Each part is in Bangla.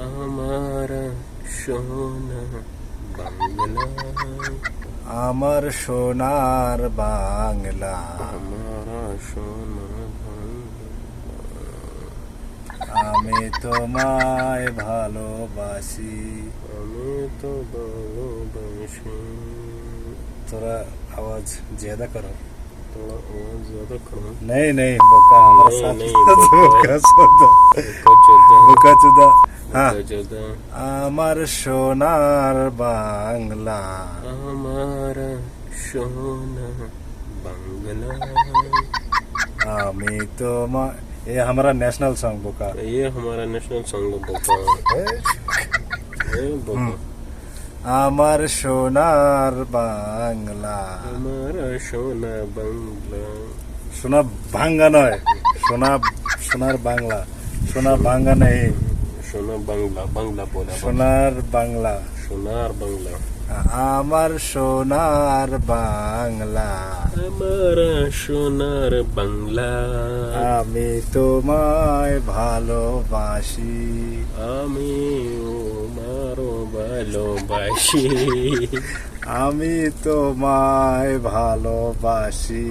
আমার সোনা বাংলা, আমার সোনার বাংলা, আমার সোনা আমি তোমায় ভালোবাসি। আমি তো ভালোবাসি। थोड़ा आवाज ज्यादा करो। थोड़ा आवाज ज्यादा करो। नहीं नहीं बोका हमारा नहीं, साथ नहीं, बोका चुदा बोका चुदा। हाँ, जोदा আমার সোনার বাংলা, আমার সোনা বাংলা, আমি তোমায়, ये हमारा नेशनल सॉन्ग बोका। ये हमारा नेशनल सॉन्ग बोका। ए बोका আমার সোনার বাংলা, আমার সোনা বাংলা। সোনা ভাঙ্গা নয়, সোনা সোনার বাংলা, সোনা ভাঙ্গা নেই, সোনা বাংলা, বাংলা বলে আবার। সোনার বাংলা। সোনার বাংলা, আমার সোনার বাংলা, আমার সোনার বাংলা, আমি তোমায় ভালোবাসি। আমি মারো ভালোবাসি। আমি তোমায় ভালোবাসি,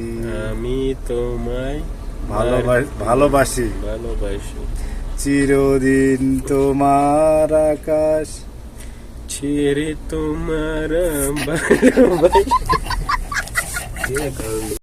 আমি তোমায় ভালোবাসি। ভালোবাসি। চিরদিন তোমার আকাশ ছেড়ে তোমার ভালোবাসি।